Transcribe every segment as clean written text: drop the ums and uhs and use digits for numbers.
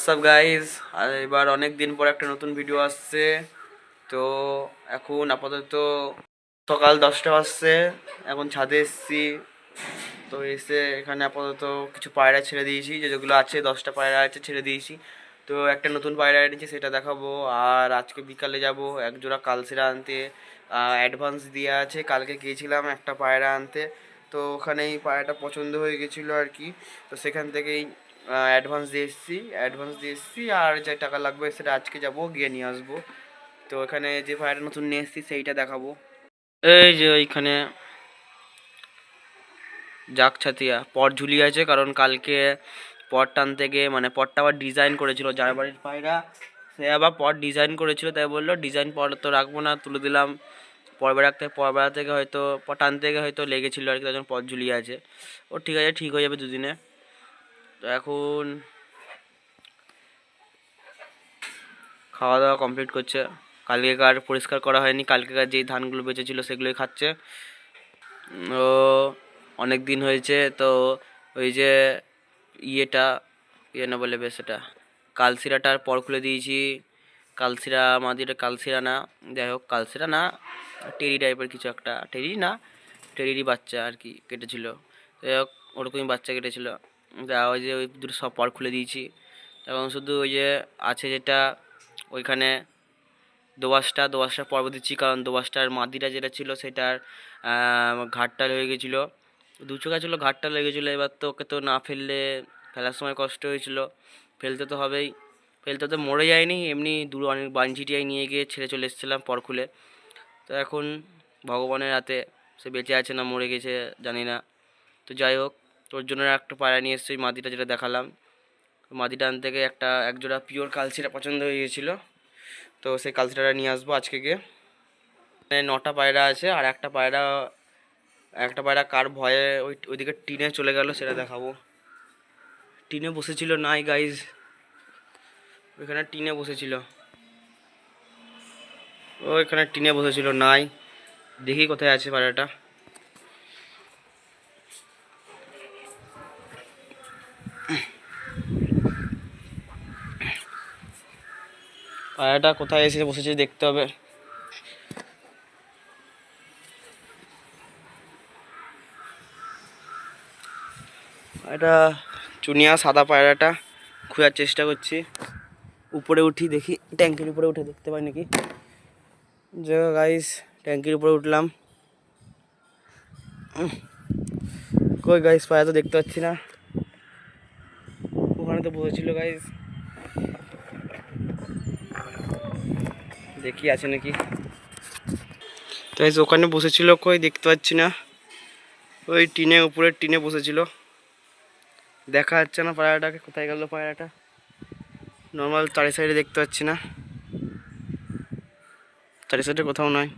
সব গাইজ, আর এবার অনেক দিন পর একটা নতুন ভিডিও আসছে। তো এখন আপাতত সকাল 10টা বাজছে। এখন ছাদে এসেছি। তো এসে এখানে আপাতত কিছু পায়রা ছেড়ে দিয়েছি, যেগুলো আছে 10টা পায়রা আছে ছেড়ে দিয়েছি। তো একটা নতুন পায়রা এনেছি, সেটা দেখাবো। আর আজকে বিকালে যাব এক জোড়া কালশিরা আনতে। অ্যাডভান্স দিয়ে আছে, কালকে গিয়েছিলাম একটা পায়রা আনতে। তো ওখানেই পায়রাটা পছন্দ হয়ে গেছিলো আর কি। তো সেখান থেকেই অ্যাডভান্স দিয়ে এসেছি আর যা টাকা লাগবে সেটা আজকে যাব গিয়ে নিয়ে আসবো। তো এখানে যে পায়রাটা নতুন নিয়ে এসেছি সেইটা দেখাবো। এই যে ওইখানে জাক ছাতিয়া পট ঝুলিয়ে আছে, কারণ কালকে পট টানতে গিয়ে মানে পটটা আবার ডিজাইন করেছিল যার বাড়ির পায়রা, সে আবার পট ডিজাইন করেছিল, তাই বললো ডিজাইন পট তো রাখবো না, তুলে দিলাম। পরবেলা থেকে হয়তো পট টানতে গিয়ে হয়তো লেগেছিলো আর কি, তার জন্য পট ঝুলিয়ে আছে। ও ঠিক আছে, ঠিক হয়ে যাবে দুদিনে। তো এখন খাওয়া দাওয়া কমপ্লিট করছে। কালকেকার পরিষ্কার করা হয়নি, কালকেকার যেই ধানগুলো বেঁচেছিলো সেগুলোই খাচ্ছে। ও অনেক দিন হয়েছে তো। ওই যে ইয়েটা ইয়ে না বলে বেশ, সেটা কালশিরাটার পর খুলে দিয়েছি। কালশিরা মাদিটা, কালশিরা না, যাই হোক কালশিরা না, টেরি টাইপের কিছু একটা, টেরি না, টেরিরই বাচ্চা আর কি কেটেছিল। যাই হোক ওরকমই বাচ্চা কেটেছিল। যা ওই যে ওই দুটো সব পর খুলে দিয়েছি। এবং শুধু ওই যে আছে যেটা ওইখানে দোবাসটা পর্ব দিচ্ছি, কারণ দোবাসটার মাদিটা যেটা ছিল সেটার ঘাটটা হয়ে গেছিলো, দু চোখা ছিল, ঘাটটা লেগেছিলো। এবার তো ওকে তো না ফেললে, ফেলার সময় কষ্ট হয়েছিল, ফেলতে তো হবেই। ফেলতে তো মরে যায়নি, এমনি দূর অনেক বানঝিটিয়ায় নিয়ে গিয়ে ছেড়ে চলে এসেছিলাম পর খুলে। তো এখন ভগবানের হাতে, সে বেঁচে আছে না মরে গেছে জানি না। তো যাই হোক, তোর জন্য একটা পায়রা নিয়ে এসেছি, মাদিটা যেটা দেখালাম। মাদিটা আনতে গিয়ে এক জোড়া পিওর কালচিরা পছন্দ হয়ে গিয়েছিলো। তো সেই কালচিরাটা নিয়ে আসবো আজকে গিয়ে। 9টা পায়রা আছে, আর একটা পায়রা কার ভয়ে ওইদিকে টিনে চলে গেল, সেটা দেখাবো। টিনে বসেছিল, নাই গাইজ, ওইখানে টিনে বসেছিল, ওইখানে টিনে বসেছিল, নাই। দেখি কোথায় আছে পায়রাটা। পায়রাটা কোথায় এসে বসেছে দেখতে হবে। এটা চুনিয়া সাদা পায়রাটা খোঁজার চেষ্টা করছি। উপরে উঠি, দেখি ট্যাঙ্কির উপরে উঠে দেখতে পাই নাকি। যে গাইস, ট্যাঙ্কির উপরে উঠলাম। কই গাইস, পায়রা তো দেখতে পাচ্ছি না। ওখানে তো বসেছিল গাইস, দেখি আছে নাকি। তো গাইস ওখানে বসেছিল, কই দেখতে পাচ্ছি না। ওই টিনে, উপরের টিনে বসেছিল, দেখা যাচ্ছে না পায়রাটাকে। কোথায় গেল পায়রাটা? নর্মাল চারি সাইডে দেখতে পাচ্ছি না, চারি সাইডে কোথাও নয়।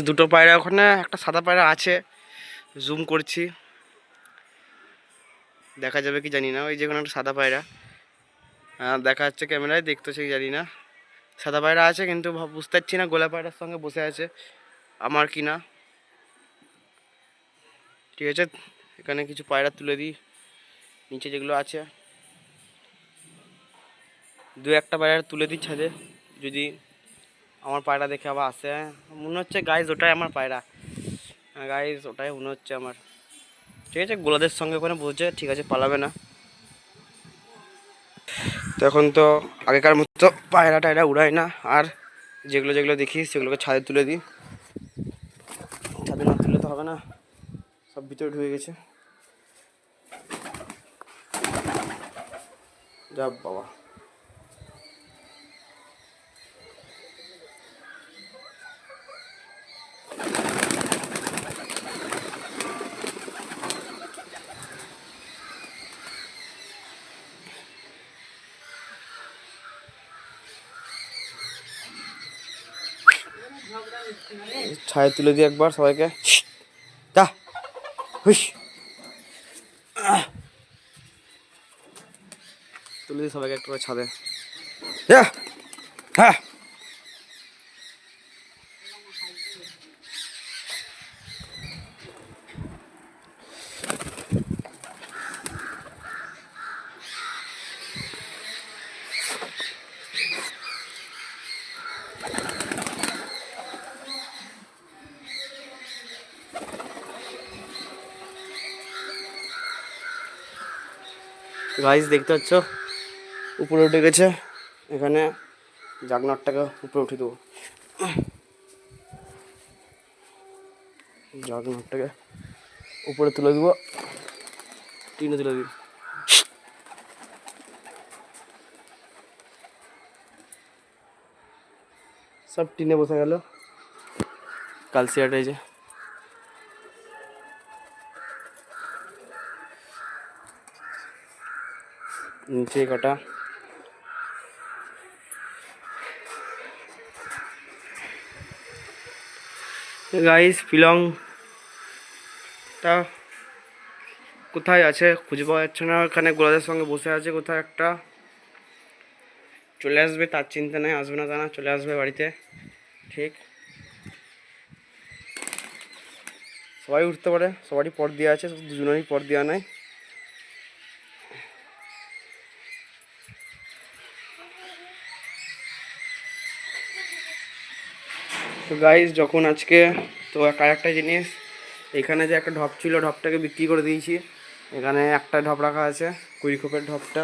দুটো পায়রা ওখানে, একটা সাদা পায়রা আছে, জুম করছি, দেখা যাবে কি জানি না। ওই যে কোনো একটা সাদা পায়রা দেখা যাচ্ছে ক্যামেরায়, দেখতে সেই জানি না। সাদা পায়রা আছে কিন্তু বুঝতে পারছি না গোলা পায়রার সঙ্গে বসে আছে আমার কি না। ঠিক আছে, এখানে কিছু পায়রা তুলে দিই, নিচে যেগুলো আছে দু একটা পায়রা তুলে দিই ছাদে, যদি আমার পায়রা দেখে আবার আসে। মনে হচ্ছে গাইজ ওটাই আমার পায়রা, গাইজ ওটাই মনে হচ্ছে আমার। ঠিক আছে, গোলাদের সঙ্গে ওখানে বসে, ঠিক আছে, পালাবে না। তো এখন তো আগেকার মতো পায়রা টায়রা উড়াই না, আর যেগুলো যেগুলো দেখি সেগুলোকে ছাদে তুলে দিই। ছাদে না তুললে তো হবে না, সব ভিতরে ঢুকে গেছে। যা বাবা, ছাদে তুলে দিই একবার সবাইকে। যা হুস, তুলে দিই সবাইকে একটু ছাদে। হ্যাঁ, গাইস দেখতে পাচ্ছ উপরে উঠে গেছে, এখানে জাগনারটাকে উপরে উঠে দেবো। জাগনারটাকে উপরে তুলে দেবো, টিনে তুলে দিব। সব টিনে বসে গেল, কালসিয়াটা এই যে নিচে কাটা। গাইস পিলংটা কোথায় আছে খুঁজে পাওয়া যাচ্ছে না, ওখানে গোলাদের সঙ্গে বসে আছে কোথায় একটা। চলে আসবে তার চিন্তা নেই, আসবে না তা না, চলে আসবে বাড়িতে। ঠিক, সবাই উঠতে পারে, সবারই পর দেওয়া আছে, দুজনেরই পর দেওয়া নাই। তো গাইস যখন আজকে তো আরেকটা জিনিস, এখানে যে একটা ঢপ ছিল ঢপটাকে বিক্রি করে দিয়েছি। এখানে একটা ঢপ রাখা আছে 20 খোপের ঢপটা,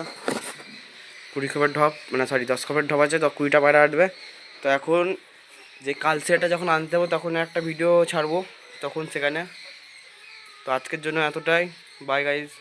20 খোপের ঢপ মানে সরি 10 খোপের ঢপ আছে, তো 20টা পায়রা আসবে। তো এখন যে কালসেটা যখন আনতে হবে তখন একটা ভিডিও ছাড়বো তখন সেখানে। তো আজকের জন্য এতটাই, বাই গাইস।